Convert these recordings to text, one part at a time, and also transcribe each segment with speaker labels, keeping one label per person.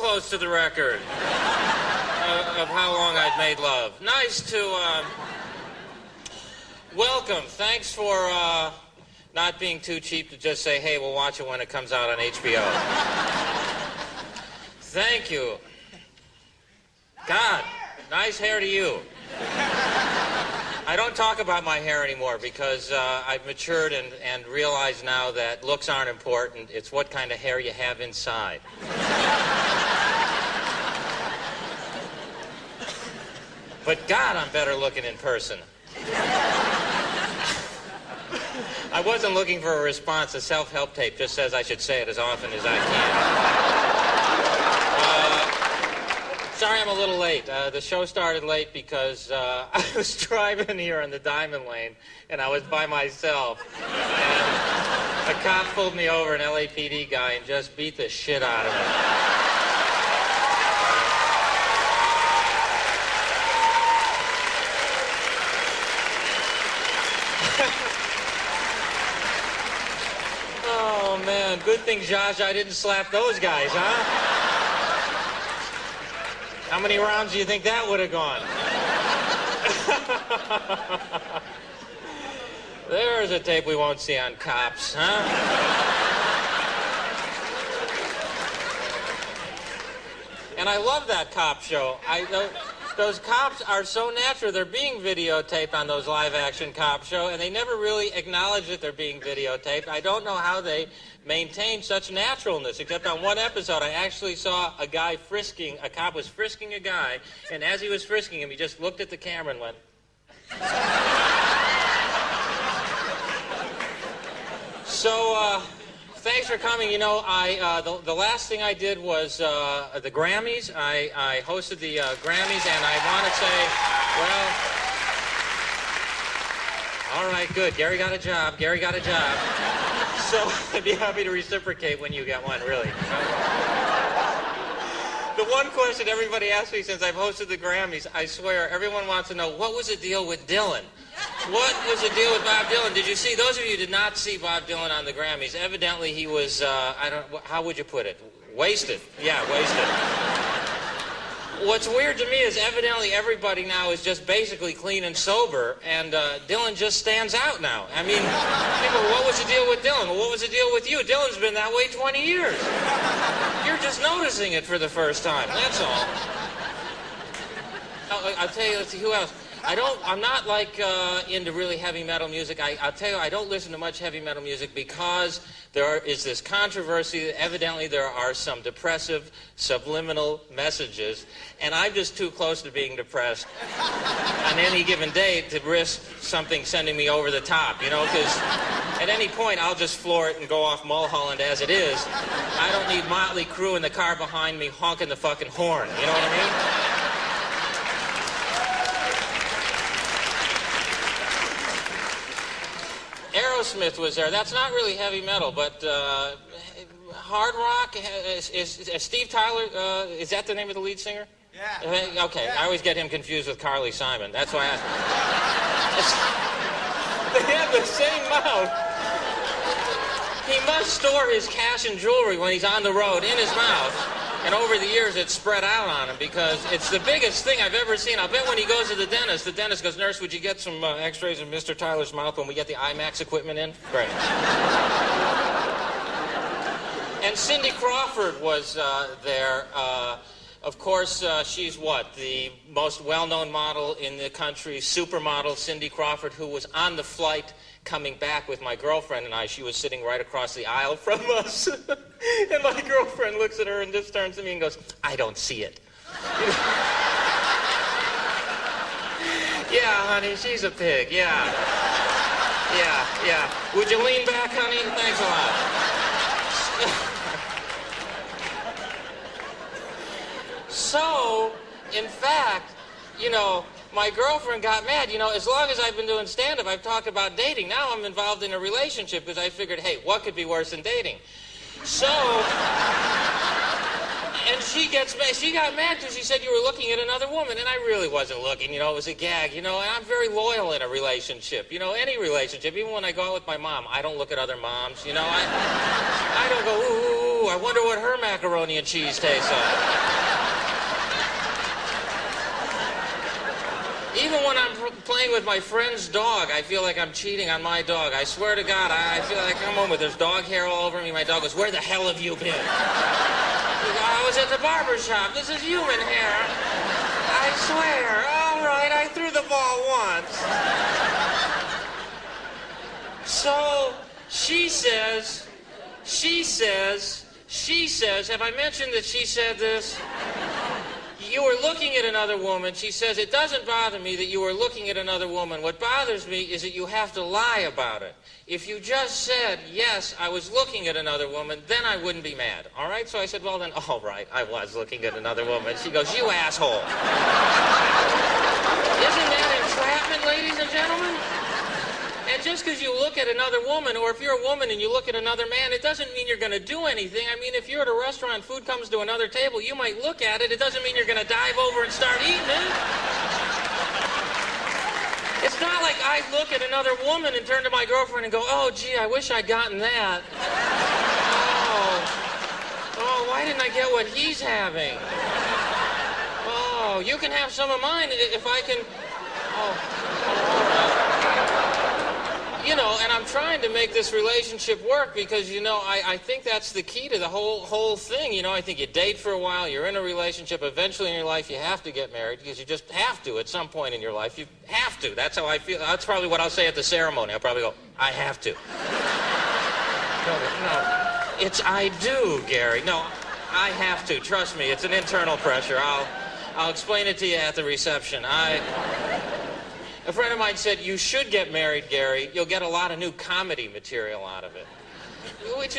Speaker 1: close to the record of how long I've made love. Nice to, welcome. Thanks for, not being too cheap to just say, hey, we'll watch it when it comes out on HBO. Thank you. God, nice hair to you. I don't talk about my hair anymore because I've matured and realize now that looks aren't important. It's what kind of hair you have inside. But God, I'm better looking in person. I wasn't looking for a response. The self-help tape just says I should say it as often as I can. Sorry I'm a little late. The show started late because I was driving here in the Diamond Lane, and I was by myself. And a cop pulled me over, an LAPD guy, and just beat the shit out of me. Oh, man. Good thing, Zsa Zsa didn't slap those guys, huh? How many rounds do you think that would have gone? There's a tape we won't see on Cops, huh? And I love that cop show. Those cops are so natural. They're being videotaped on those live-action cop show, and they never really acknowledge that they're being videotaped. I don't know how they maintain such naturalness, except on one episode I actually saw a cop was frisking a guy, and as he was frisking him, he just looked at the camera and went... So, thanks for coming. You know, the last thing I did was the Grammys. I hosted the Grammys, and I want to say, well, all right, good. Gary got a job. So I'd be happy to reciprocate when you get one, really. The one question everybody asks me since I've hosted the Grammys, I swear, everyone wants to know, what was the deal with Dylan? What was the deal with Bob Dylan? Did you see, those of you who did not see Bob Dylan on the Grammys, evidently he was, how would you put it? Wasted. Yeah, wasted. What's weird to me is evidently everybody now is just basically clean and sober, and Dylan just stands out now. I mean, people, what was the deal with Dylan? Well, what was the deal with you? Dylan's been that way 20 years. You're just noticing it for the first time, that's all. I'll tell you, let's see, who else? I'm not like into really heavy metal music. I'll tell you, I don't listen to much heavy metal music because there is this controversy that evidently there are some depressive, subliminal messages, and I'm just too close to being depressed on any given day to risk something sending me over the top, you know, because at any point I'll just floor it and go off Mulholland as it is. I don't need Motley Crue in the car behind me honking the fucking horn, you know what I mean? Aerosmith was there. That's not really heavy metal, but hard rock. Is Steve Tyler, is that the name of the lead singer? Yeah. Okay, yeah. I always get him confused with Carly Simon. That's why I asked. They have the same mouth. He must store his cash and jewelry when he's on the road in his mouth. And over the years, it's spread out on him because it's the biggest thing I've ever seen. I'll bet when he goes to the dentist goes, "Nurse, would you get some x-rays of Mr. Tyler's mouth when we get the IMAX equipment in?" Great. And Cindy Crawford was there. Of course, she's what? The most well-known model in the country, supermodel Cindy Crawford, who was on the flight coming back with my girlfriend and I. She was sitting right across the aisle from us. And my girlfriend looks at her and just turns to me and goes, "I don't see it." Yeah, honey, she's a pig, yeah. Yeah. Would you lean back, honey? Thanks a lot. So, in fact, you know, my girlfriend got mad. You know, as long as I've been doing stand-up, I've talked about dating. Now I'm involved in a relationship because I figured, hey, what could be worse than dating? So, and she got mad because she said you were looking at another woman, and I really wasn't looking, you know, it was a gag, you know, and I'm very loyal in a relationship, you know, any relationship, even when I go out with my mom, I don't look at other moms, you know, I don't go, ooh, I wonder what her macaroni and cheese tastes like. Even when I'm playing with my friend's dog, I feel like I'm cheating on my dog. I swear to God, I feel like I come home with there's dog hair all over me. My dog goes, where the hell have you been? I was at the barber shop. This is human hair. I swear. All right, I threw the ball once. So she says, have I mentioned that she said this? You were looking at another woman. She says, it doesn't bother me that you were looking at another woman. What bothers me is that you have to lie about it. If you just said, yes, I was looking at another woman, then I wouldn't be mad. All right? So I said, well, then, all right, I was looking at another woman. She goes, you asshole. Isn't that entrapment, ladies and gentlemen? And just because you look at another woman, or if you're a woman and you look at another man, it doesn't mean you're going to do anything. I mean, if you're at a restaurant and food comes to another table, you might look at it. It doesn't mean you're going to dive over and start eating it. It's not like I look at another woman and turn to my girlfriend and go, oh, gee, I wish I'd gotten that. Oh, why didn't I get what he's having? Oh, you can have some of mine if I can... You know, and I'm trying to make this relationship work because, you know, I think that's the key to the whole thing. You know, I think you date for a while, you're in a relationship, eventually in your life you have to get married because you just have to at some point in your life. You have to. That's how I feel. That's probably what I'll say at the ceremony. I'll probably go, I have to. No, it's I do, Gary. No, I have to. Trust me, it's an internal pressure. I'll explain it to you at the reception. A friend of mine said, you should get married, Gary. You'll get a lot of new comedy material out of it.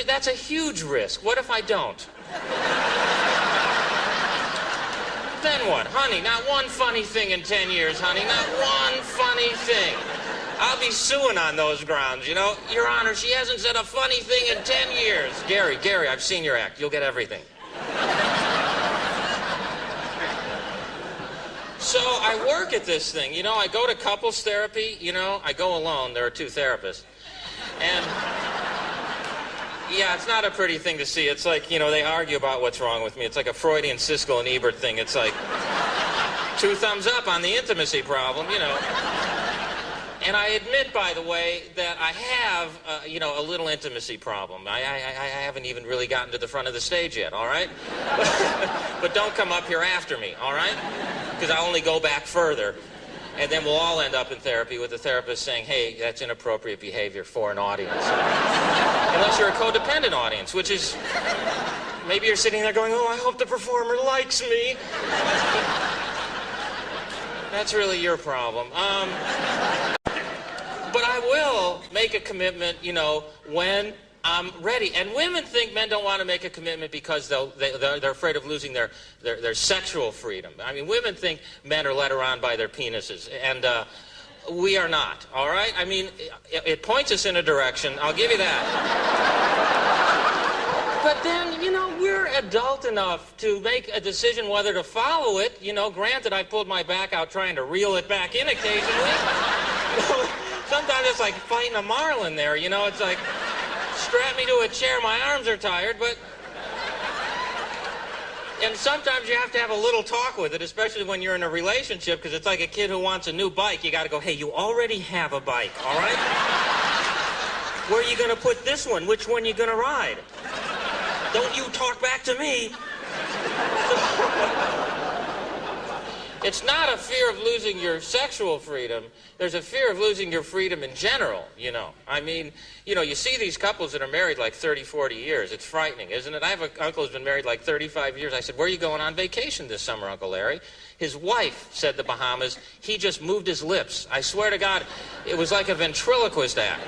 Speaker 1: That's a huge risk. What if I don't? Then what? Honey, not one funny thing in 10 years, honey. Not one funny thing. I'll be suing on those grounds, you know. Your Honor, she hasn't said a funny thing in 10 years. Gary, I've seen your act. You'll get everything. So I work at this thing, you know, I go to couples therapy, you know, I go alone, there are 2 therapists. And, yeah, it's not a pretty thing to see. It's like, you know, they argue about what's wrong with me. It's like a Freudian Siskel and Ebert thing. It's like 2 thumbs up on the intimacy problem, you know. And I admit, by the way, that I have, you know, a little intimacy problem. I haven't even really gotten to the front of the stage yet, all right? But don't come up here after me, all right? Because I'll only go back further. And then we'll all end up in therapy with the therapist saying, hey, that's inappropriate behavior for an audience. Unless you're a codependent audience, which is, maybe you're sitting there going, oh, I hope the performer likes me. That's really your problem. But I will make a commitment, you know, when I'm ready. And women think men don't want to make a commitment because they're afraid of losing their sexual freedom. I mean, women think men are led around by their penises, and we are not, all right? I mean, it points us in a direction. I'll give you that. But then, you know, we're adult enough to make a decision whether to follow it. You know, granted, I pulled my back out trying to reel it back in occasionally. Sometimes it's like fighting a marlin there, you know, it's like, strap me to a chair, my arms are tired, but... And sometimes you have to have a little talk with it, especially when you're in a relationship, because it's like a kid who wants a new bike. You got to go, hey, you already have a bike, all right? Where are you going to put this one? Which one are you going to ride? Don't you talk back to me. It's not a fear of losing your sexual freedom. There's a fear of losing your freedom in general, you know. I mean, you know, you see these couples that are married like 30, 40 years. It's frightening, isn't it? I have an uncle who's been married like 35 years. I said, where are you going on vacation this summer, Uncle Larry? His wife said the Bahamas. He just moved his lips. I swear to God, it was like a ventriloquist act.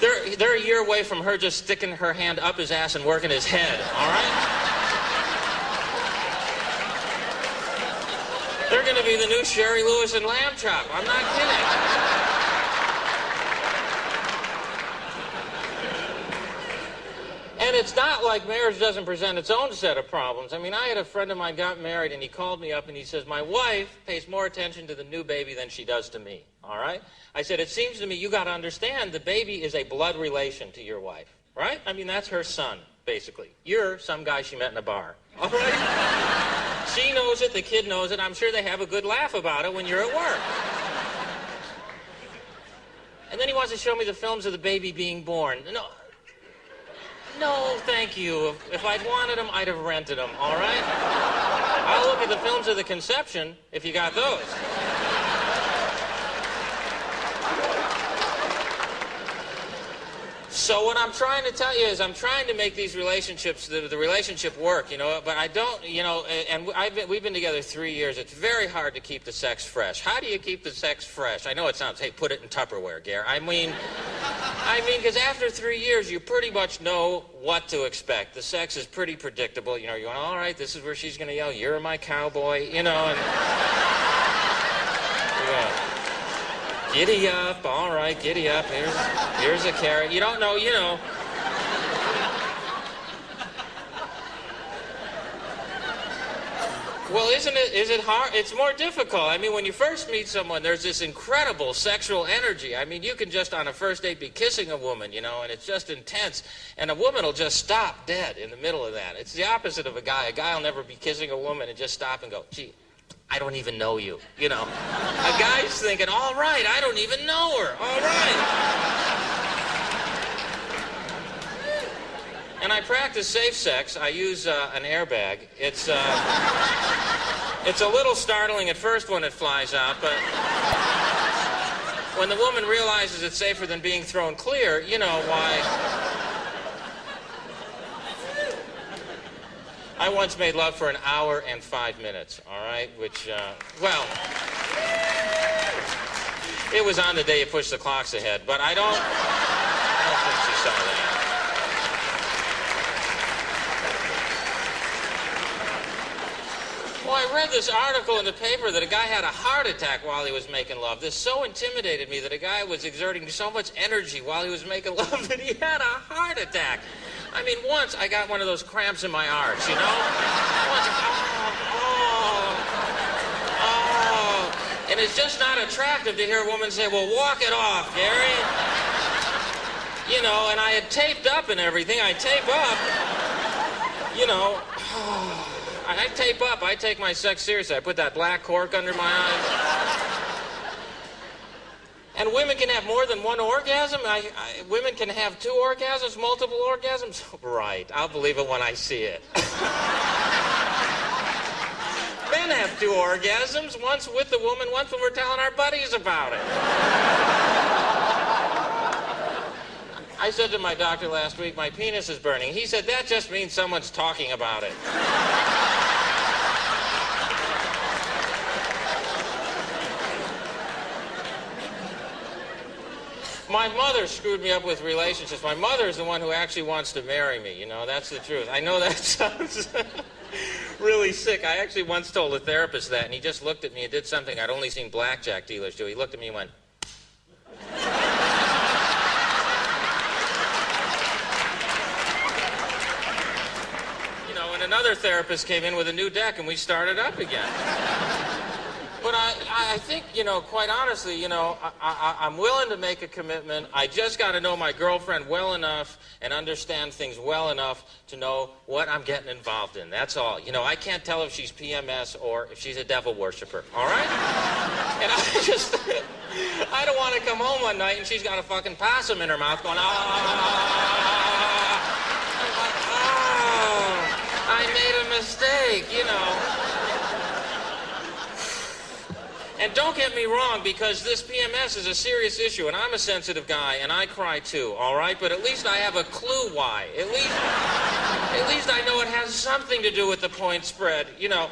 Speaker 1: They're a year away from her just sticking her hand up his ass and working his head, all right? They're going to be the new Sherry Lewis and Lamb Chop. I'm not kidding. And it's not like marriage doesn't present its own set of problems. I mean, I had a friend of mine got married, and he called me up, and he says, my wife pays more attention to the new baby than she does to me, all right? I said, it seems to me you got to understand the baby is a blood relation to your wife, right? I mean, that's her son, basically. You're some guy she met in a bar. All right? She knows it, the kid knows it. I'm sure they have a good laugh about it when you're at work. And then he wants to show me the films of the baby being born. No, thank you. If I'd wanted them, I'd have rented them, all right? I'll look at the films of the conception if you got those. So what I'm trying to tell you is I'm trying to make these relationships, the relationship work, you know, but I don't, you know, and we've been together 3 years. It's very hard to keep the sex fresh. How do you keep the sex fresh? I know it sounds, hey, put it in Tupperware, Gare. I mean, because after 3 years, you pretty much know what to expect. The sex is pretty predictable. You know, you're going, all right, this is where she's going to yell, you're my cowboy, you know, and... Yeah. Giddy up, all right, giddy up. Here's a carrot. You don't know, you know. Well, is it hard? It's more difficult. I mean, when you first meet someone, there's this incredible sexual energy. I mean, you can just on a first date be kissing a woman, you know, and it's just intense. And a woman will just stop dead in the middle of that. It's the opposite of a guy. A guy will never be kissing a woman and just stop and go, gee, I don't even know you, you know. A guy's thinking, all right, I don't even know her, all right. And I practice safe sex. I use an airbag. It's a little startling at first when it flies out, but when the woman realizes it's safer than being thrown clear, you know why. I once made love for 1 hour and 5 minutes, all right? Which, well, it was on the day you pushed the clocks ahead, but I don't think she saw that. Well, I read this article in the paper that a guy had a heart attack while he was making love. This so intimidated me that a guy was exerting so much energy while he was making love that he had a heart attack. I mean, once I got one of those cramps in my arch, you know? And it's just not attractive to hear a woman say, well, walk it off, Gary. You know, and I had taped up and everything. I tape up, you know. I tape up. I take my sex seriously. I put that black cork under my eyes. And women can have more than one orgasm? Women can have 2 orgasms, multiple orgasms? Right. I'll believe it when I see it. Men have 2 orgasms, once with the woman, once when we're telling our buddies about it. I said to my doctor last week, my penis is burning. He said, that just means someone's talking about it. My mother screwed me up with relationships. My mother is the one who actually wants to marry me, you know, that's the truth. I know that sounds really sick. I actually once told a therapist that, and he just looked at me and did something I'd only seen blackjack dealers do. He looked at me and went... You know, and another therapist came in with a new deck, and we started up again. But I think, you know, quite honestly, you know, I'm willing to make a commitment. I just got to know my girlfriend well enough and understand things well enough to know what I'm getting involved in. That's all. You know, I can't tell if she's PMS or if she's a devil worshiper, all right? And I don't want to come home one night and she's got a fucking possum in her mouth going, I made a mistake, you know. And don't get me wrong, because this PMS is a serious issue, and I'm a sensitive guy, and I cry too, all right? But at least I have a clue why. At least I know it has something to do with the point spread, you know.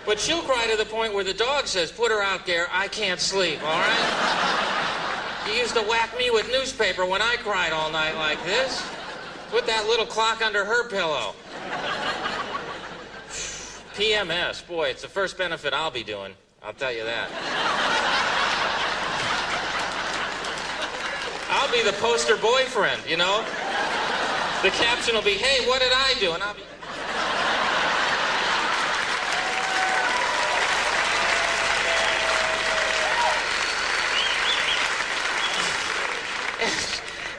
Speaker 1: But she'll cry to the point where the dog says, put her out, Gare, I can't sleep, all right? He used to whack me with newspaper when I cried all night like this. Put that little clock under her pillow. PMS, boy, it's the first benefit I'll be doing. I'll tell you that. I'll be the poster boyfriend, you know? The caption will be, hey, what did I do? And I'll be...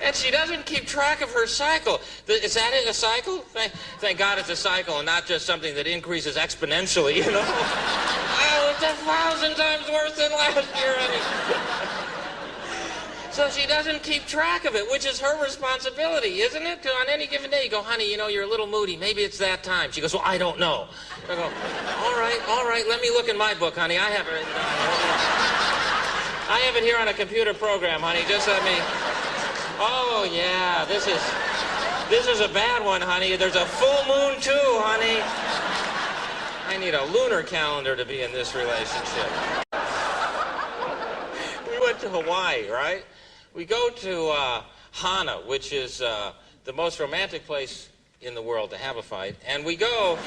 Speaker 1: And she doesn't keep track of her cycle. Is that it, a cycle? Thank God it's a cycle and not just something that increases exponentially, you know? Oh, it's 1,000 times worse than last year, honey. So she doesn't keep track of it, which is her responsibility, isn't it? On any given day, you go, honey, you know, you're a little moody. Maybe it's that time. She goes, well, I don't know. I go, all right, let me look in my book, honey. I have it written down. I have it here on a computer program, honey. Just let me... Oh, yeah, this is a bad one, honey. There's a full moon, too, honey. I need a lunar calendar to be in this relationship. We went to Hawaii, right? We go to Hana, which is the most romantic place in the world to have a fight. And we go,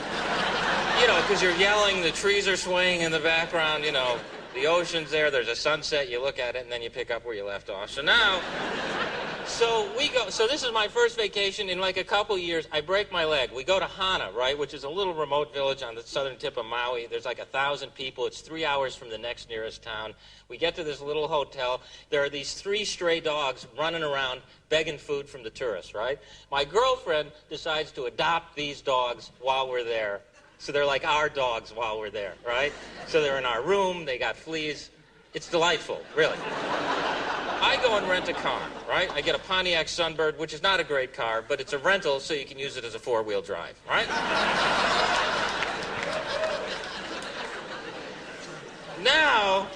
Speaker 1: you know, because you're yelling, the trees are swaying in the background, you know, the ocean's there, there's a sunset, you look at it, and then you pick up where you left off. So now... So we go, so this is my first vacation in like a couple years. I break my leg. We go to Hana, right, which is a little remote village on the southern tip of Maui. There's like 1,000 people. It's 3 hours from the next nearest town. We get to this little hotel. There are these 3 stray dogs running around begging food from the tourists, right? My girlfriend decides to adopt these dogs while we're there. So they're like our dogs while we're there, right? So they're in our room. They got fleas. It's delightful, really. I go and rent a car, right? I get a Pontiac Sunbird, which is not a great car, but it's a rental, so you can use it as a 4-wheel drive, right? Now,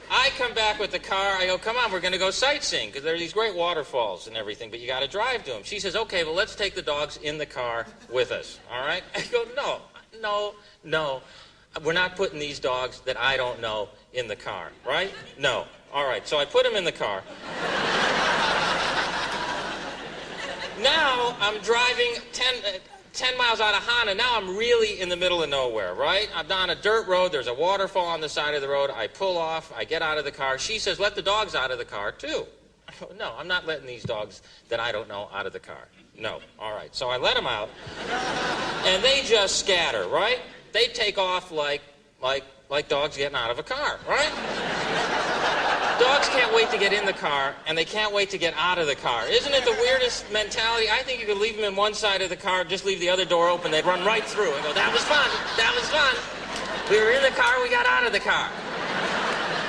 Speaker 1: I come back with the car. I go, come on, we're going to go sightseeing, because there are these great waterfalls and everything, but you got to drive to them. She says, okay, well, let's take the dogs in the car with us, all right? I go, no. We're not putting these dogs that I don't know in the car, right? No. All right, so I put them in the car. Now I'm driving 10 miles out of Hana. Now I'm really in the middle of nowhere, right? I'm on a dirt road. There's a waterfall on the side of the road. I pull off. I get out of the car. She says, let the dogs out of the car, too. I go, no, I'm not letting these dogs that I don't know out of the car. No. All right, so I let them out, and they just scatter, right? They take off like dogs getting out of a car, right? Dogs can't wait to get in the car, and they can't wait to get out of the car. Isn't it the weirdest mentality? I think you could leave them in one side of the car, just leave the other door open. They'd run right through and go, that was fun. That was fun. We were in the car, we got out of the car.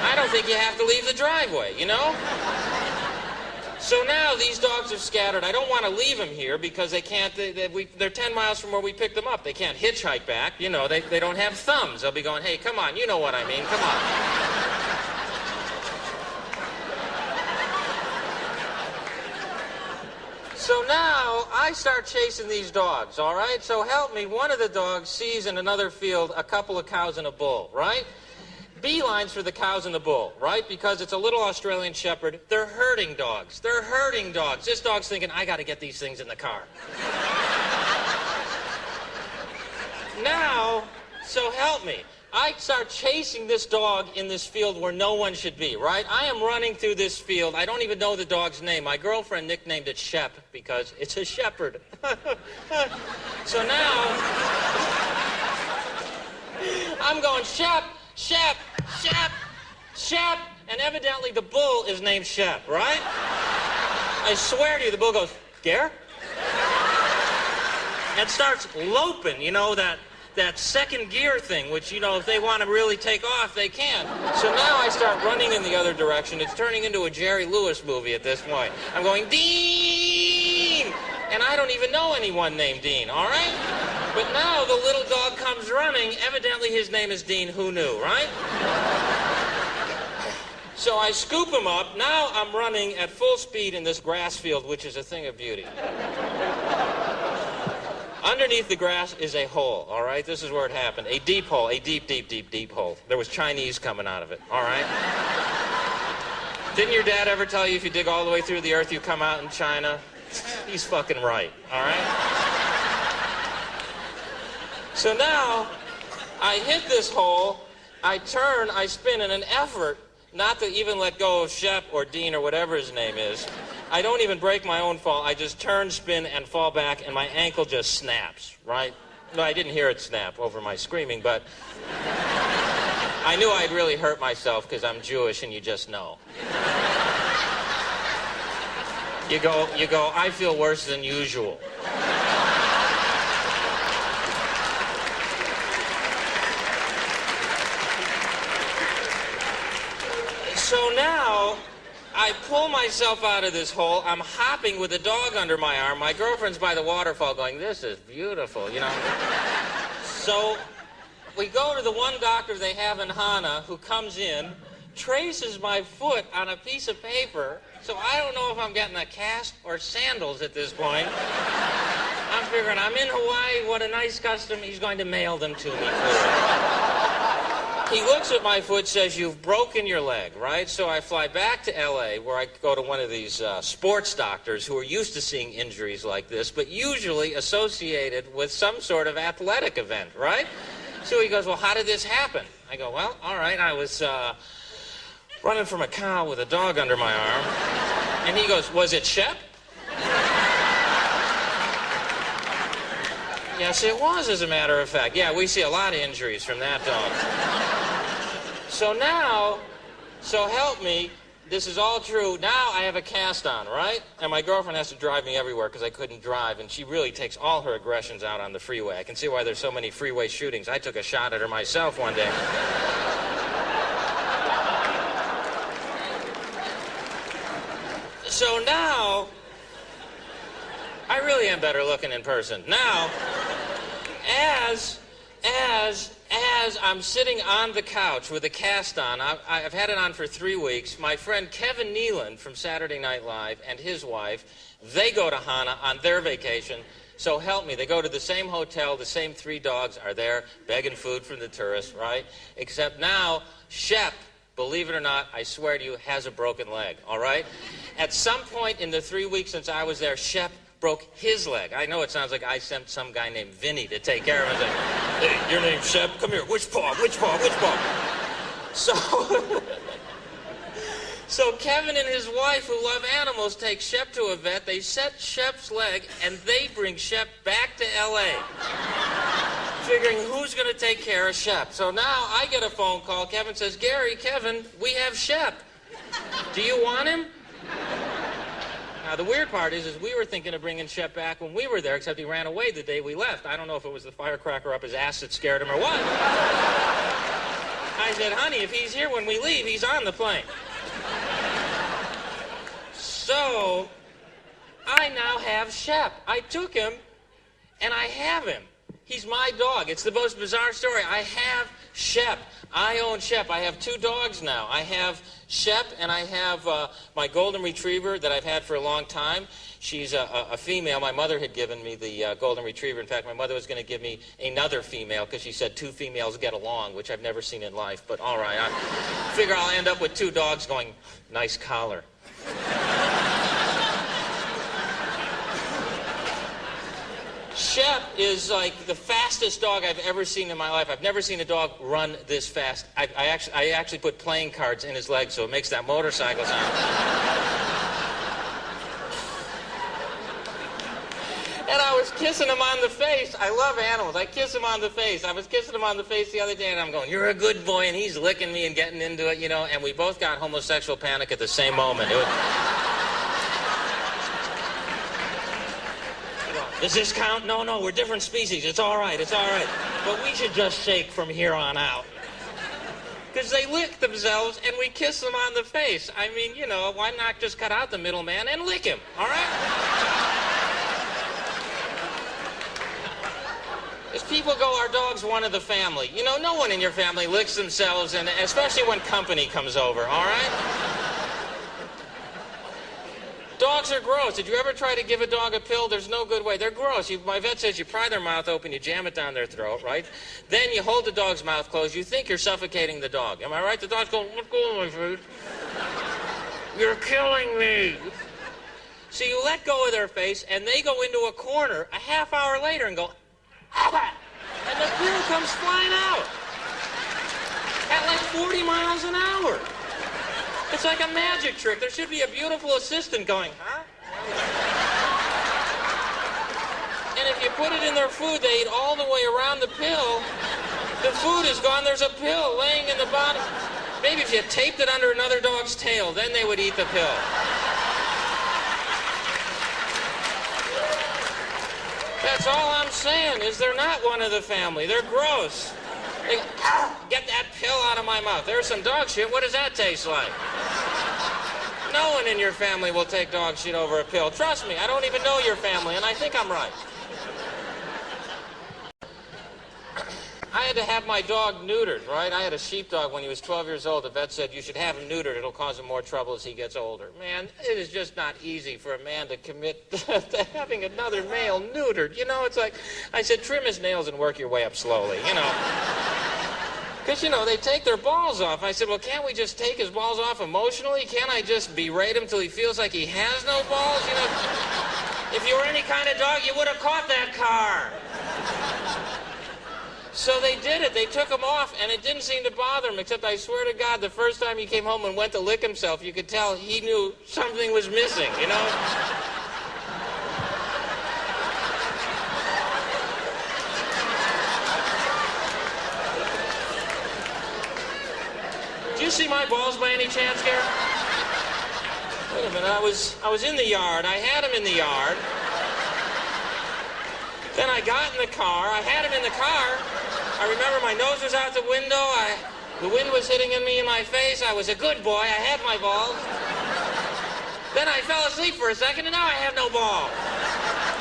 Speaker 1: I don't think you have to leave the driveway, you know? So now these dogs have scattered. I don't want to leave them here because they can't, they're 10 miles from where we picked them up. They can't hitchhike back. You know, they don't have thumbs. They'll be going, hey, come on, you know what I mean, come on. So now I start chasing these dogs, all right? So help me, one of the dogs sees in another field a couple of cows and a bull, right? Beelines for the cows and the bull, right? Because it's a little Australian Shepherd. They're herding dogs. They're herding dogs. This dog's thinking, I got to get these things in the car. Now, so help me. I start chasing this dog in this field where no one should be, right? I am running through this field. I don't even know the dog's name. My girlfriend nicknamed it Shep because it's a shepherd. So now, I'm going, Shep, Shep, Shep, Shep, and evidently the bull is named Shep, right? I swear to you, the bull goes, Gare? And starts loping, you know, that second gear thing, which, you know, if they want to really take off, they can. So now I start running in the other direction. It's turning into a Jerry Lewis movie at this point. I'm going, Dean! And I don't even know anyone named Dean, all right? But now the little dog comes running. Evidently his name is Dean. Who knew, right? So I scoop him up. Now I'm running at full speed in this grass field, which is a thing of beauty. Underneath the grass is a hole, all right? This is where it happened. A deep hole, a deep, deep, deep, deep hole. There was Chinese coming out of it, all right? Didn't your dad ever tell you if you dig all the way through the earth, you come out in China? He's fucking right, all right? So now, I hit this hole, I turn, I spin in an effort not to even let go of Shep or Dean or whatever his name is. I don't even break my own fall. I just turn, spin, and fall back, and my ankle just snaps, right? No, I didn't hear it snap over my screaming, but I knew I'd really hurt myself because I'm Jewish and you just know. You go, I feel worse than usual. So now, I pull myself out of this hole. I'm hopping with a dog under my arm. My girlfriend's by the waterfall going, this is beautiful, you know. So we go to the one doctor they have in Hana who comes in, traces my foot on a piece of paper, so I don't know if I'm getting a cast or sandals at this point. I'm figuring I'm in Hawaii, what a nice custom, he's going to mail them to me. He looks at my foot, says, you've broken your leg, right? So I fly back to L.A., where I go to one of these sports doctors who are used to seeing injuries like this, but usually associated with some sort of athletic event, right? So he goes, well, how did this happen? I go, well, all right, I was running from a cow with a dog under my arm. And he goes, was it Shep? Yes, it was, as a matter of fact. Yeah, we see a lot of injuries from that dog. So now, so help me, this is all true. Now I have a cast on, right? And my girlfriend has to drive me everywhere because I couldn't drive, and she really takes all her aggressions out on the freeway. I can see why there's so many freeway shootings. I took a shot at her myself one day. So now, I really am better looking in person. Now, as I'm sitting on the couch with a cast on, I've had it on for 3 weeks, my friend Kevin Nealon from Saturday Night Live and his wife, they go to Hana on their vacation. So help me, they go to the same hotel, the same 3 dogs are there begging food from the tourists, right? Except now, Shep, believe it or not, I swear to you, has a broken leg, all right? At some point in the 3 weeks since I was there, Shep broke his leg. I know it sounds like I sent some guy named Vinny to take care of him. Like, hey, your name's Shep? Come here. Which paw? Which paw? Which paw? So Kevin and his wife, who love animals, take Shep to a vet. They set Shep's leg, and they bring Shep back to L.A., figuring who's going to take care of Shep. So now I get a phone call. Kevin says, Gary, Kevin, we have Shep. Do you want him? Now, the weird part is we were thinking of bringing Shep back when we were there, except he ran away the day we left. I don't know if it was the firecracker up his ass that scared him or what. I said, honey, if he's here when we leave, he's on the plane. So, I now have Shep. I took him, and I have him. He's my dog. It's the most bizarre story. I have Shep. I own Shep. I have 2 dogs now. I have Shep, and I have my golden retriever that I've had for a long time. She's a female. My mother had given me the golden retriever. In fact, my mother was going to give me another female because she said 2 females get along, which I've never seen in life. But all right, I figure I'll end up with 2 dogs going, nice collar. Shep is like the fastest dog I've ever seen in my life. I've never seen a dog run this fast. I actually put playing cards in his legs so it makes that motorcycle sound. And I was kissing him on the face. I love animals. I kiss him on the face. I was kissing him on the face the other day, and I'm going, you're a good boy, and he's licking me and getting into it, you know, and we both got homosexual panic at the same moment. It was... Does this count? No, we're different species. It's all right, it's all right. But we should just shake from here on out. Because they lick themselves, and we kiss them on the face. I mean, you know, why not just cut out the middleman and lick him, all right? As people go, our dog's one of the family. You know, no one in your family licks themselves, and especially when company comes over, all right? Dogs are gross. Did you ever try to give a dog a pill? There's no good way. They're gross. My vet says you pry their mouth open, you jam it down their throat, right? Then you hold the dog's mouth closed. You think you're suffocating the dog. Am I right? The dog's going, let go of my face. You're killing me. So you let go of their face, and they go into a corner a half hour later and go, ah! And the pill comes flying out at like 40 miles an hour. It's like a magic trick. There should be a beautiful assistant going, huh? And if you put it in their food, they eat all the way around the pill. The food is gone. There's a pill laying in the bottom. Maybe if you taped it under another dog's tail, then they would eat the pill. That's all I'm saying, is they're not one of the family. They're gross. They, get that pill out of my mouth. There's some dog shit. What does that taste like? No one in your family will take dog shit over a pill. Trust me, I don't even know your family, and I think I'm right. I had to have my dog neutered, right? I had a sheepdog when he was 12 years old. The vet said, you should have him neutered. It'll cause him more trouble as he gets older. Man, it is just not easy for a man to commit to having another male neutered. You know, it's like, I said, trim his nails and work your way up slowly, you know. Because, you know, they take their balls off. I said, well, can't we just take his balls off emotionally? Can't I just berate him till he feels like he has no balls? You know, if you were any kind of dog, you would have caught that car. So they did it. They took him off, and it didn't seem to bother him, except I swear to God, the first time he came home and went to lick himself, you could tell he knew something was missing, you know? Do you see my balls by any chance, Gary? Wait a minute, I was in the yard. I had him in the yard. Then I got in the car. I had him in the car. I remember my nose was out the window. The wind was hitting me in my face. I was a good boy. I had my balls. Then I fell asleep for a second, and now I have no balls.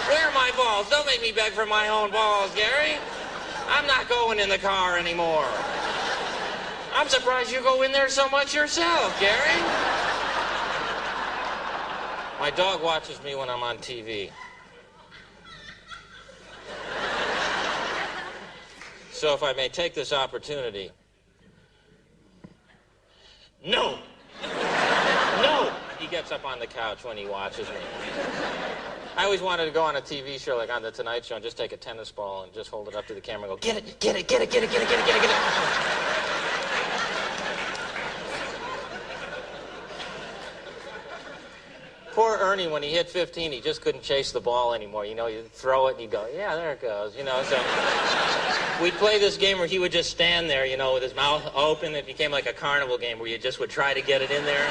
Speaker 1: Where are my balls? Don't make me beg for my own balls, Gary. I'm not going in the car anymore. I'm surprised you go in there so much yourself, Gary. My dog watches me when I'm on TV. So if I may take this opportunity. No! No! He gets up on the couch when he watches me. I always wanted to go on a TV show like on The Tonight Show and just take a tennis ball and just hold it up to the camera and go, get it, get it, get it, get it, get it, get it, get it, get it. Poor Ernie, when he hit 15, he just couldn't chase the ball anymore. You know, you throw it and you go, yeah, there it goes, you know. So we'd play this game where he would just stand there, you know, with his mouth open. It became like a carnival game where you just would try to get it in there.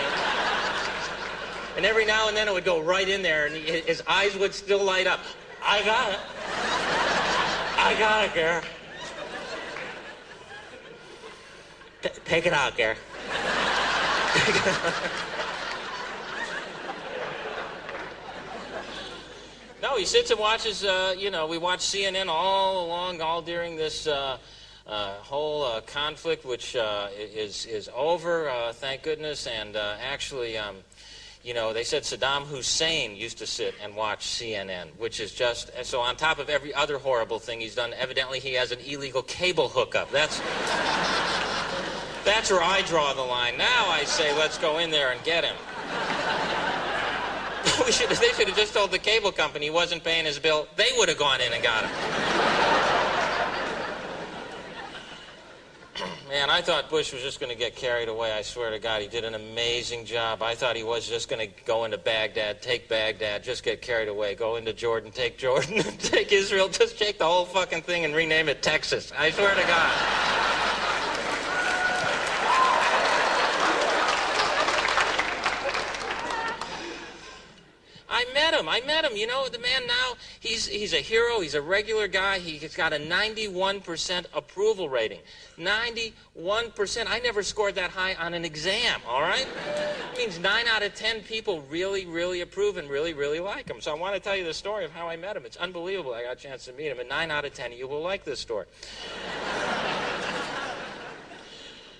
Speaker 1: And every now and then it would go right in there, and his eyes would still light up. I got it. I got it, Gare. Take it out, Gare. No, he sits and watches, you know, we watch CNN all along, all during this whole conflict, which is over, thank goodness. And actually, you know, they said Saddam Hussein used to sit and watch CNN, which is just, so on top of every other horrible thing he's done, evidently he has an illegal cable hookup. That's where I draw the line. Now I say, let's go in there and get him. They should have just told the cable company he wasn't paying his bill. They would have gone in and got him. Man, I thought Bush was just going to get carried away. I swear to God, he did an amazing job. I thought he was just going to go into Baghdad, take Baghdad, just get carried away, go into Jordan, take Israel, just take the whole fucking thing and rename it Texas. I swear to God. I met him. You know, the man now, he's a hero. He's a regular guy. He's got a 91% approval rating. 91%. I never scored that high on an exam, all right? It means 9 out of 10 people really, really approve and really, really like him. So I want to tell you the story of how I met him. It's unbelievable I got a chance to meet him, and 9 out of 10 of you will like this story.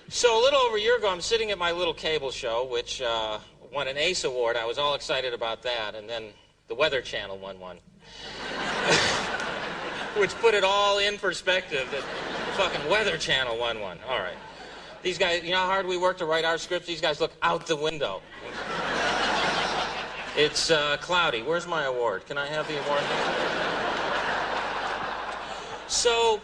Speaker 1: So a little over a year ago, I'm sitting at my little cable show, which won an ACE award. I was all excited about that, and then the Weather Channel won one. Which put it all in perspective that fucking Weather Channel won one. All right. These guys, you know how hard we work to write our scripts? These guys look out the window. It's cloudy. Where's my award? Can I have the award? So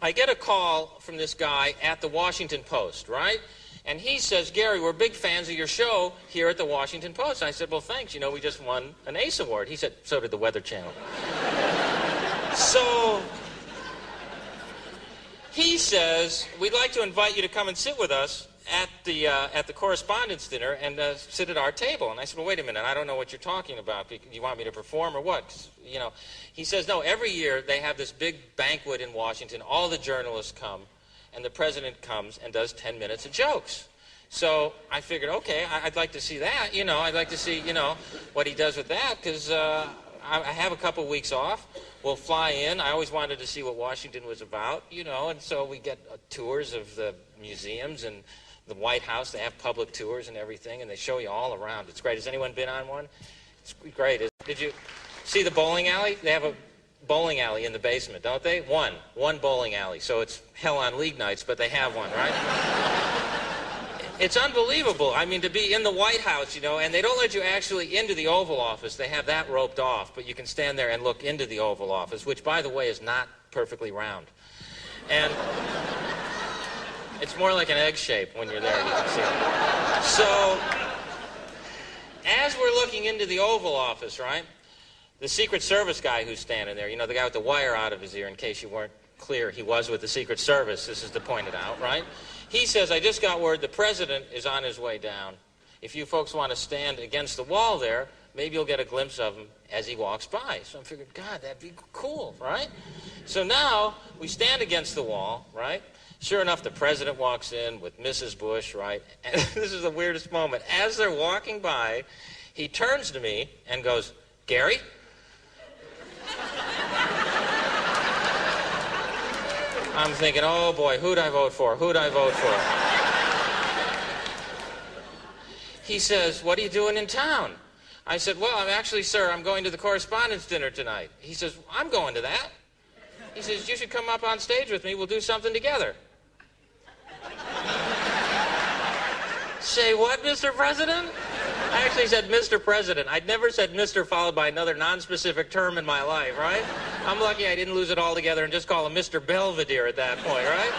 Speaker 1: I get a call from this guy at the Washington Post, right? And he says, Gary, we're big fans of your show here at the Washington Post. I said, well, thanks. You know, we just won an ACE award. He said, so did the Weather Channel. So he says, we'd like to invite you to come and sit with us at the correspondence dinner and sit at our table. And I said, well, wait a minute, I don't know what you're talking about. You want me to perform or what? 'Cause, you know, he says, no, every year they have this big banquet in Washington. All the journalists come, and the president comes and does 10 minutes of jokes. So I figured, okay, I'd like to see that. You know, I'd like to see, you know, what he does with that, because I have a couple weeks off. We'll fly in. I always wanted to see what Washington was about, you know, and so we get tours of the museums and the White House. They have public tours and everything, and they show you all around. It's great. Has anyone been on one? It's great. Did you see the bowling alley? They have a bowling alley in the basement, don't they? One bowling alley. So it's hell on league nights, but they have one, right? It's unbelievable. I mean, to be in the White House, you know, and they don't let you actually into the Oval Office. They have that roped off, but you can stand there and look into the Oval Office, which, by the way, is not perfectly round. And it's more like an egg shape when you're there, you can see it. So, as we're looking into the Oval Office, right, the Secret Service guy who's standing there, you know, the guy with the wire out of his ear, in case you weren't clear, he was with the Secret Service, this is to point it out, right? He says, I just got word the president is on his way down. If you folks want to stand against the wall there, maybe you'll get a glimpse of him as he walks by. So I'm figuring, God, that'd be cool, right? So now we stand against the wall, right? Sure enough, the president walks in with Mrs. Bush, right? And this is the weirdest moment. As they're walking by, he turns to me and goes, Gary? I'm thinking, oh boy, who'd I vote for? Who'd I vote for? He says, what are you doing in town? I said, well, sir, I'm going to the correspondence dinner tonight. He says, I'm going to that. He says, you should come up on stage with me. We'll do something together. Say what, Mr. President? I actually said Mr. President. I'd never said Mr. followed by another non-specific term in my life, right? I'm lucky I didn't lose it altogether and just call him Mr. Belvedere at that point, right?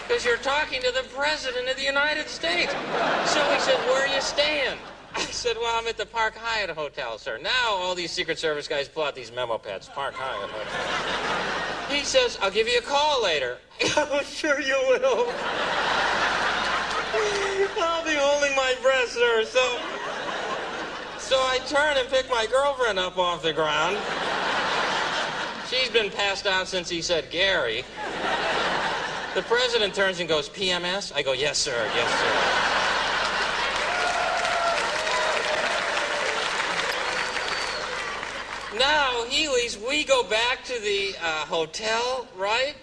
Speaker 1: Because you're talking to the President of the United States. So he said, where are you staying? I said, well, I'm at the Park Hyatt Hotel, sir. Now all these Secret Service guys pull out these memo pads. Park Hyatt Hotel. He says, I'll give you a call later. Oh, sure you will. I'll be holding my breath, sir. So I turn and pick my girlfriend up off the ground. She's been passed out since he said Gary. The president turns and goes, PMS? I go, yes, sir, yes, sir. Now, Healy's, we go back to the hotel, right?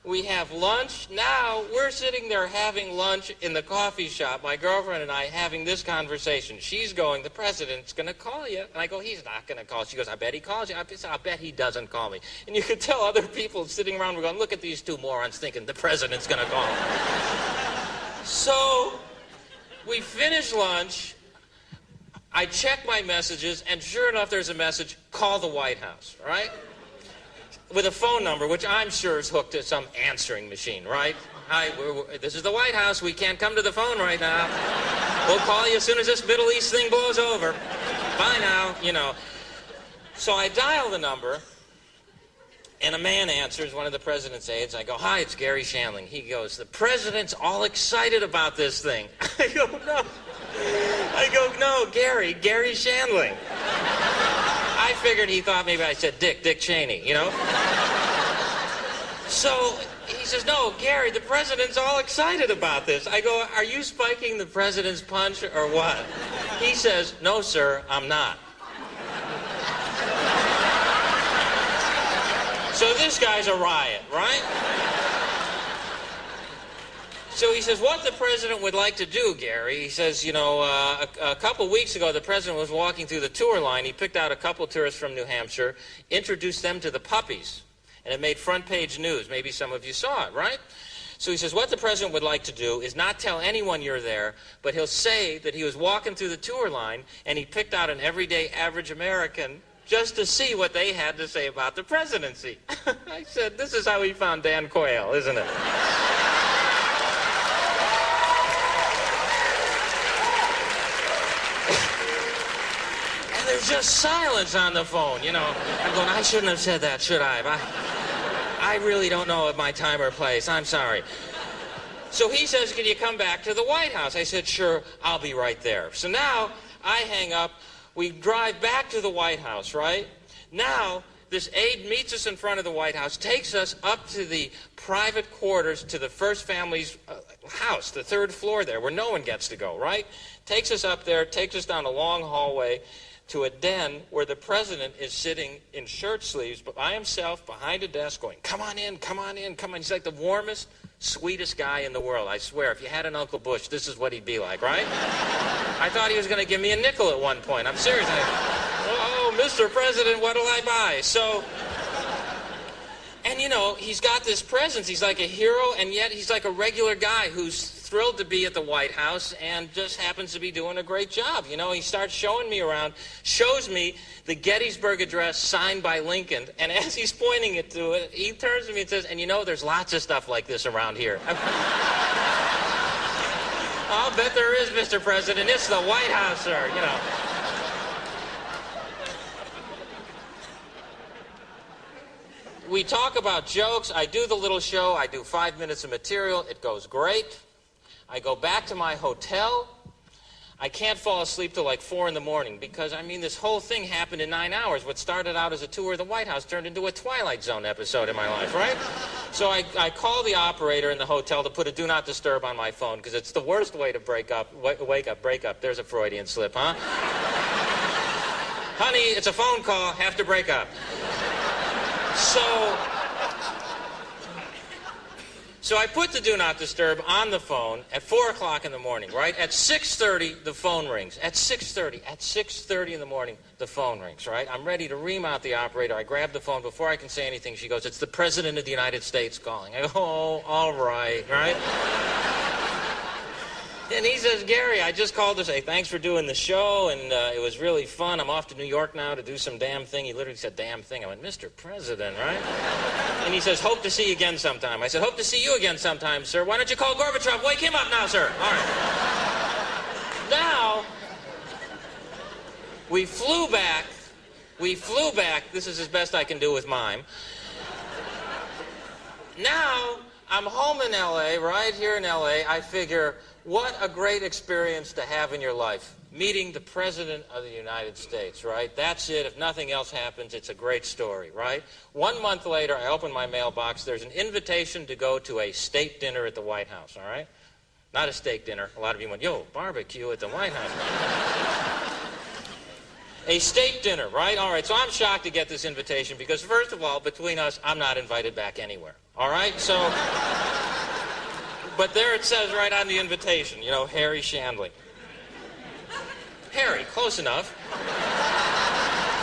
Speaker 1: We have lunch. Now, we're sitting there having lunch in the coffee shop, my girlfriend and I having this conversation. She's going, the president's going to call you. And I go, he's not going to call. She goes, I bet he calls you. I said, I bet he doesn't call me. And you could tell other people sitting around were going, look at these two morons thinking the president's going to call him. So, we finish lunch. I check my messages, and sure enough, there's a message, call the White House, right? With a phone number, which I'm sure is hooked to some answering machine, right? Hi, this is the White House. We can't come to the phone right now. We'll call you as soon as this Middle East thing blows over. Bye now, you know. So I dial the number, and a man answers, one of the president's aides. I go, hi, it's Gary Shandling. He goes, the president's all excited about this thing. I go, no, Gary Shandling. I figured he thought maybe I said Dick Cheney, you know? So he says, no, Gary, the president's all excited about this. I go, are you spiking the president's punch or what? He says, no, sir, I'm not. So this guy's a riot, right? So he says, what the president would like to do, Gary, he says, you know, a couple weeks ago, the president was walking through the tour line. He picked out a couple tourists from New Hampshire, introduced them to the puppies, and it made front page news. Maybe some of you saw it, right? So he says, what the president would like to do is not tell anyone you're there, but he'll say that he was walking through the tour line, and he picked out an everyday average American just to see what they had to say about the presidency. I said, this is how we found Dan Quayle, isn't it? There's just silence on the phone, you know. I'm going, I shouldn't have said that, should I? I really don't know at my time or place. I'm sorry. So he says, can you come back to the White House? I said, sure, I'll be right there. So now I hang up. We drive back to the White House, right? Now, this aide meets us in front of the White House, takes us up to the private quarters to the first family's house, the third floor there, where no one gets to go, right? Takes us up there, takes us down a long hallway to a den where the president is sitting in shirt sleeves, but by himself, behind a desk, going, come on in, come on in, come on. He's like the warmest, sweetest guy in the world. I swear, if you had an Uncle Bush, this is what he'd be like, right? I thought he was going to give me a nickel at one point. I'm serious. Oh, Mr. President, what'll I buy? So, and you know, he's got this presence. He's like a hero, and yet he's like a regular guy who's thrilled to be at the White House and just happens to be doing a great job. You know, he starts showing me around, shows me the Gettysburg Address signed by Lincoln, and as he's pointing it to it, he turns to me and says, and you know, there's lots of stuff like this around here. I'll bet there is, Mr. President. It's the White House, sir, you know. We talk about jokes. I do the little show. I do 5 minutes of material. It goes great. I go back to my hotel. I can't fall asleep till like 4 in the morning because, I mean, this whole thing happened in 9 hours. What started out as a tour of the White House turned into a Twilight Zone episode in my life, right? So I call the operator in the hotel to put a do not disturb on my phone because it's the worst way to break up. There's a Freudian slip, huh? Honey, it's a phone call. Have to break up. So I put the do not disturb on the phone at 4 o'clock in the morning, right? At 6:30, the phone rings. At 6:30 in the morning, the phone rings, right? I'm ready to remount the operator. I grab the phone. Before I can say anything, she goes, it's the President of the United States calling. I go, oh, all right, right? And he says, Gary, I just called to say thanks for doing the show, and it was really fun. I'm off to New York now to do some damn thing. He literally said damn thing. I went, Mr. President, right? And he says, hope to see you again sometime. I said, hope to see you again sometime, sir. Why don't you call Gorbachev? Wake him up now, sir. All right. Now, we flew back. This is as best I can do with mime. Now, I'm home in L.A., right here in L.A. I figure, what a great experience to have in your life. Meeting the President of the United States, right? That's it. If nothing else happens, it's a great story, right? 1 month later, I open my mailbox. There's an invitation to go to a state dinner at the White House, all right? Not a steak dinner. A lot of you went, yo, barbecue at the White House. A state dinner, right? All right, so I'm shocked to get this invitation because, first of all, between us, I'm not invited back anywhere, all right? So, but there it says right on the invitation, you know, Harry Shandling. Harry, close enough.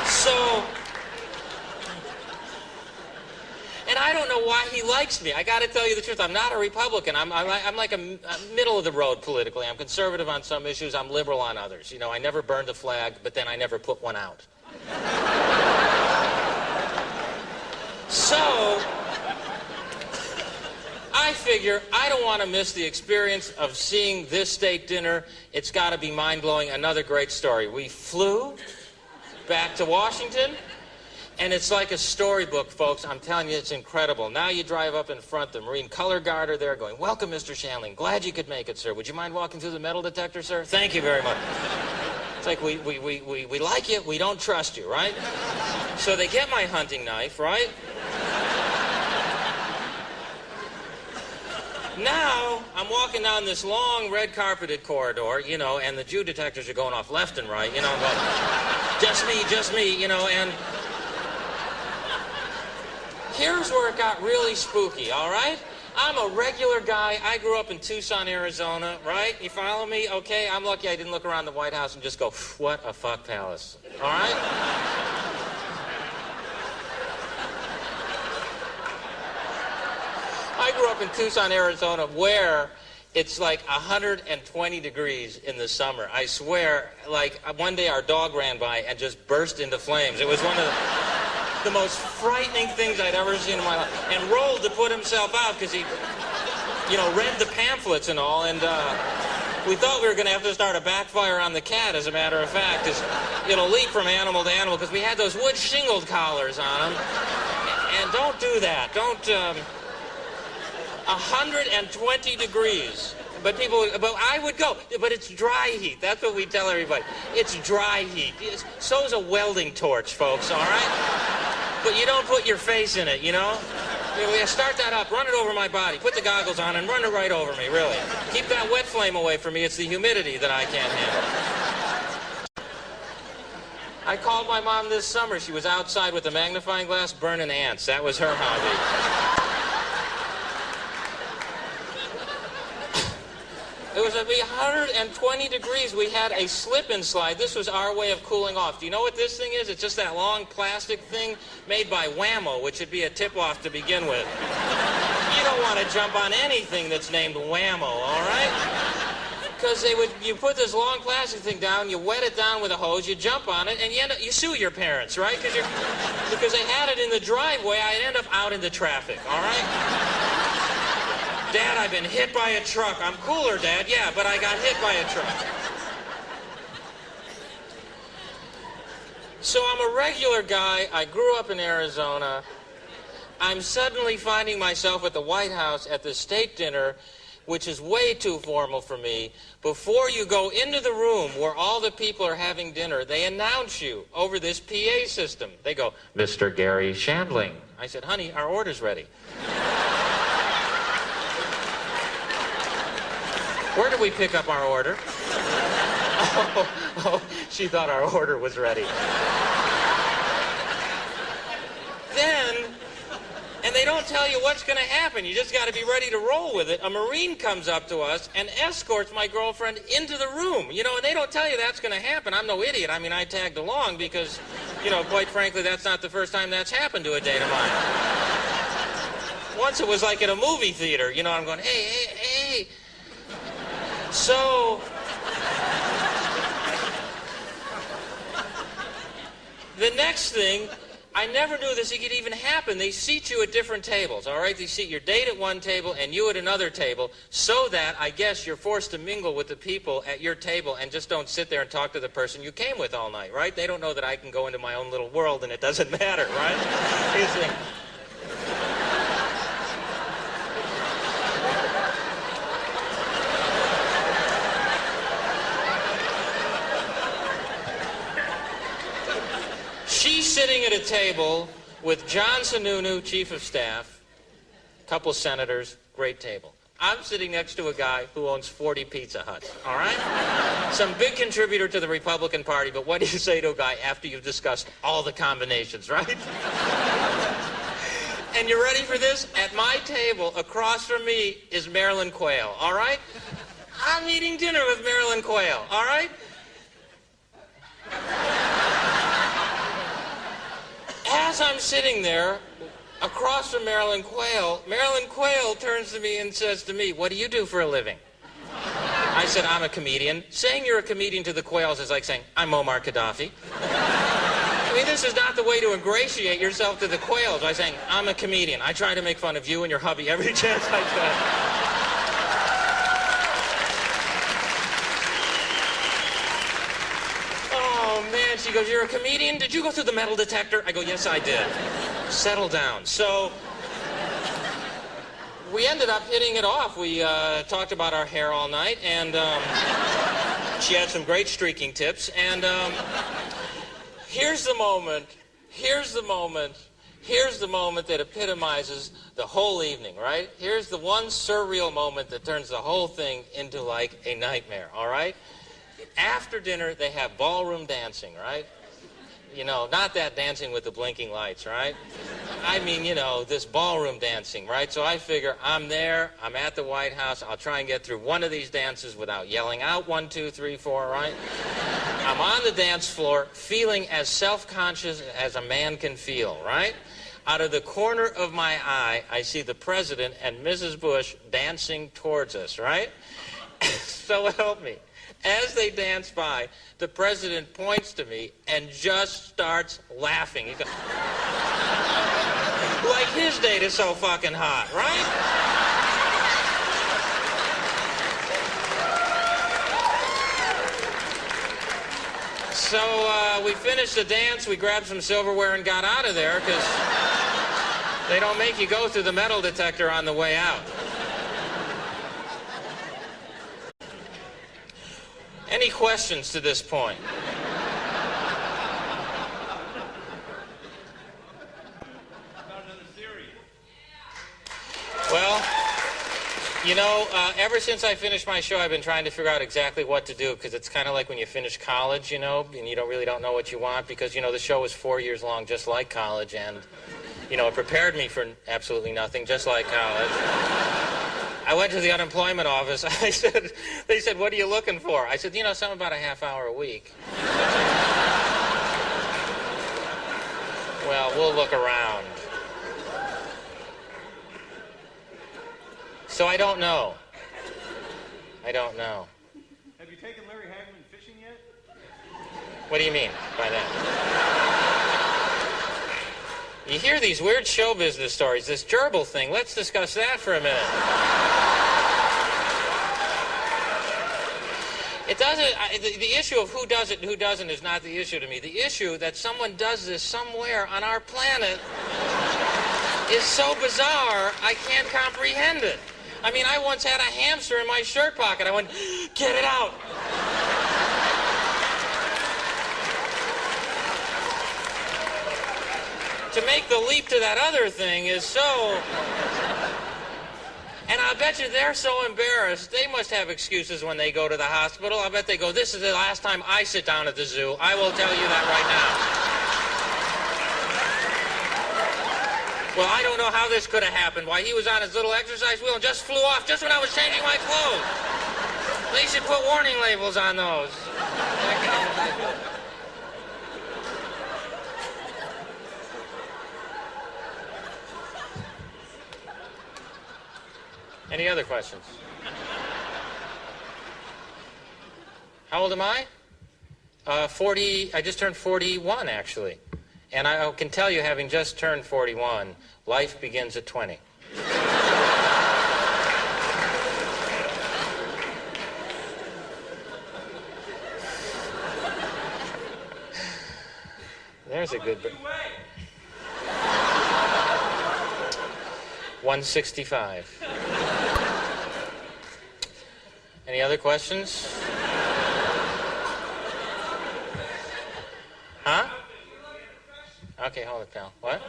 Speaker 1: So, and I don't know why he likes me. I got to tell you the truth. I'm not a Republican. I'm like a middle of the road politically. I'm conservative on some issues. I'm liberal on others. You know, I never burned a flag, but then I never put one out. So, I figure I don't want to miss the experience of seeing this state dinner. It's got to be mind-blowing. Another great story. We flew back to Washington, and it's like a storybook, folks. I'm telling you, it's incredible. Now you drive up in front, the Marine Color Guard are there going, welcome, Mr. Shandling. Glad you could make it, sir. Would you mind walking through the metal detector, sir? Thank you very much. It's like, we like you, we don't trust you, right? So they get my hunting knife, right? Now, I'm walking down this long red carpeted corridor, you know, and the Jew detectors are going off left and right, you know, going, just me, you know, and here's where it got really spooky, all right? I'm a regular guy. I grew up in Tucson, Arizona, right? You follow me? Okay, I'm lucky I didn't look around the White House and just go, what a fuck palace, all right? I grew up in Tucson, Arizona, where it's like 120 degrees in the summer. I swear, like, one day our dog ran by and just burst into flames. It was one of the most frightening things I'd ever seen in my life. And rolled to put himself out because he, you know, read the pamphlets and all, and we thought we were going to have to start a backfire on the cat, as a matter of fact. It'll leap from animal to animal because we had those wood shingled collars on them. And don't do that. Don't... 120 degrees. But I would go. But it's dry heat. That's what we tell everybody. It's dry heat. So's a welding torch, folks, all right? But you don't put your face in it, you know? Start that up, run it over my body, put the goggles on and run it right over me, really. Keep that wet flame away from me. It's the humidity that I can't handle. I called my mom this summer. She was outside with a magnifying glass burning ants. That was her hobby. It was 120 degrees. We had a slip-and slide. This was our way of cooling off. Do you know what this thing is? It's just that long plastic thing made by Wham-O, which would be a tip-off to begin with. You don't want to jump on anything that's named Wham-O, all right? Because you put this long plastic thing down, you wet it down with a hose, you jump on it, and you sue your parents, right? Because they had it in the driveway, I'd end up out in the traffic, all right? Dad, I've been hit by a truck. I'm cooler, Dad. Yeah, but I got hit by a truck. So I'm a regular guy. I grew up in Arizona. I'm suddenly finding myself at the White House at the state dinner, which is way too formal for me. Before you go into the room where all the people are having dinner, they announce you over this PA system. They go, Mr. Gary Shandling. I said, honey, our order's ready. Where do we pick up our order? She thought our order was ready. And they don't tell you what's going to happen. You just got to be ready to roll with it. A Marine comes up to us and escorts my girlfriend into the room. You know, and they don't tell you that's going to happen. I'm no idiot. I mean, I tagged along because, you know, quite frankly, that's not the first time that's happened to a date of mine. Once it was like at a movie theater. You know, I'm going, hey. So, the next thing, I never knew this could even happen. They seat you at different tables, all right? They seat your date at one table and you at another table so that, I guess, you're forced to mingle with the people at your table and just don't sit there and talk to the person you came with all night, right? They don't know that I can go into my own little world and it doesn't matter, right? You think, she's sitting at a table with John Sununu, Chief of Staff, a couple senators, great table. I'm sitting next to a guy who owns 40 Pizza Huts, all right? Some big contributor to the Republican Party, but what do you say to a guy after you've discussed all the combinations, right? And you ready for this? At my table, across from me, is Marilyn Quayle, all right? I'm eating dinner with Marilyn Quayle, all right? As I'm sitting there, across from Marilyn Quayle turns to me and says to me, what do you do for a living? I said, I'm a comedian. Saying you're a comedian to the Quayles is like saying, I'm Muammar Gaddafi. I mean, this is not the way to ingratiate yourself to the Quayles by saying, I'm a comedian. I try to make fun of you and your hubby every chance I can. Man, she goes, you're a comedian? Did you go through the metal detector? I go, yes, I did. Settle down. So we ended up hitting it off. We talked about our hair all night, and she had some great streaking tips. And here's the moment that epitomizes the whole evening, right? Here's the one surreal moment that turns the whole thing into like a nightmare, all right? After dinner, they have ballroom dancing, right? You know, not that dancing with the blinking lights, right? I mean, you know, this ballroom dancing, right? So I figure I'm there, I'm at the White House, I'll try and get through one of these dances without yelling out 1, 2, 3, 4, right? I'm on the dance floor, feeling as self-conscious as a man can feel, right? Out of the corner of my eye, I see the President and Mrs. Bush dancing towards us, right? So help me. As they dance by, the President points to me and just starts laughing. He goes, like his date is so fucking hot, right? So we finished the dance, we grabbed some silverware and got out of there because they don't make you go through the metal detector on the way out. Any questions to this point? Well, you know, ever since I finished my show, I've been trying to figure out exactly what to do, because it's kind of like when you finish college, you know, and you really don't know what you want, because, you know, the show was 4 years long, just like college, and, you know, it prepared me for absolutely nothing, just like college. I went to the unemployment office. They said, what are you looking for? I said, you know, something about a half hour a week. Well, we'll look around. So I don't know. I don't know.
Speaker 2: Have you taken Larry Hagman fishing yet?
Speaker 1: What do you mean by that? You hear these weird show business stories, this gerbil thing. Let's discuss that for a minute. It doesn't, the issue of who does it and who doesn't is not the issue to me. The issue that someone does this somewhere on our planet is so bizarre, I can't comprehend it. I mean, I once had a hamster in my shirt pocket. I went, get it out. To make the leap to that other thing is so... And I bet you they're so embarrassed. They must have excuses when they go to the hospital. I bet they go, this is the last time I sit down at the zoo. I will tell you that right now. Well, I don't know how this could have happened. Why, he was on his little exercise wheel and just flew off just when I was changing my clothes. They should put warning labels on those. Any other questions? How old am I? 40, I just turned 41, actually. And I can tell you, having just turned 41, life begins at 20. There's a good... 165. Any other questions? Huh? Okay, hold it, pal. What?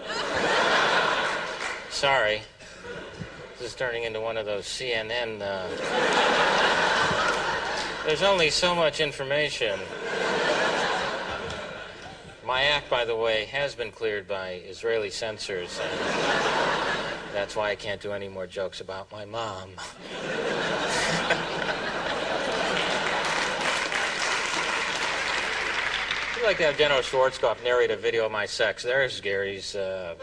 Speaker 1: Sorry. This is turning into one of those CNN... There's only so much information. My act, by the way, has been cleared by Israeli censors, and that's why I can't do any more jokes about my mom. I'd like to have Jenno Schwarzkopf narrate a video of my sex. There's Gary's... Jenno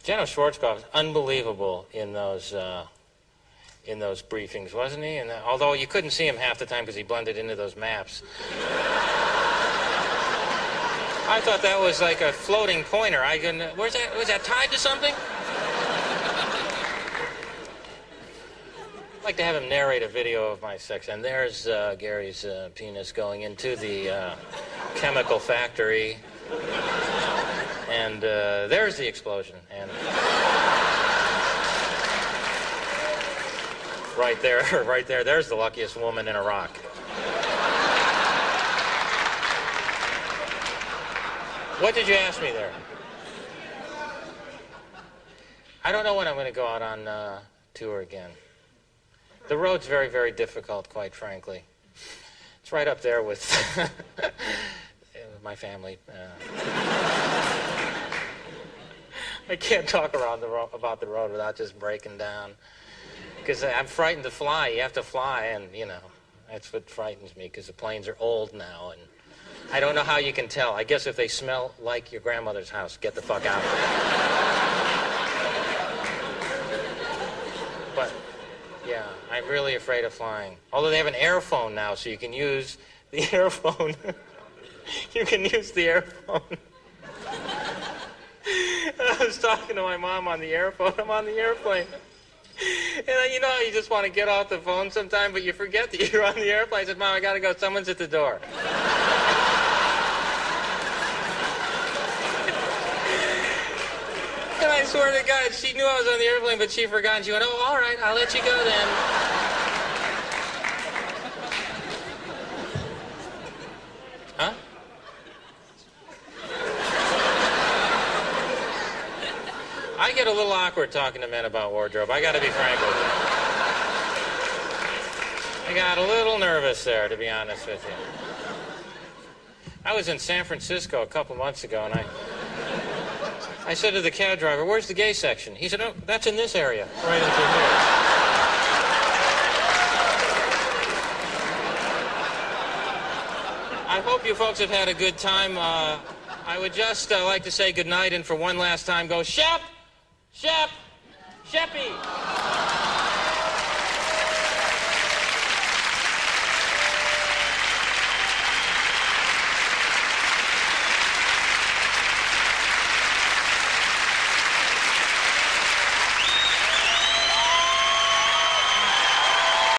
Speaker 1: Schwarzkopf is unbelievable in those briefings, wasn't he? And although you couldn't see him half the time because he blended into those maps. I thought that was like a floating pointer. Where's that? Was that tied to something? I'd like to have him narrate a video of my sex. And there's Gary's penis going into the chemical factory. And there's the explosion. And right there, there's the luckiest woman in Iraq. What did you ask me there? I don't know when I'm going to go out on tour again. The road's very, very difficult, quite frankly. It's right up there with my family. I can't talk about the road without just breaking down. Because I'm frightened to fly. You have to fly, and, you know, that's what frightens me, because the planes are old now, and I don't know how you can tell. I guess if they smell like your grandmother's house, get the fuck out of it. But, yeah, I'm really afraid of flying. Although they have an airphone now, so you can use the airphone. You can use the airphone. I was talking to my mom on the airphone. I'm on the airplane. And you know how you just want to get off the phone sometime, but you forget that you're on the airplane. I said, Mom, I got to go. Someone's at the door. And I swear to God, she knew I was on the airplane, but she forgot. And she went, oh, all right, I'll let you go then. I get a little awkward talking to men about wardrobe. I got to be frank with you. I got a little nervous there, to be honest with you. I was in San Francisco a couple months ago, and I said to the cab driver, "Where's the gay section?" He said, "Oh, that's in this area, right into here." I hope you folks have had a good time. I would just like to say goodnight, and for one last time, go Shep! Shep! Sheppy!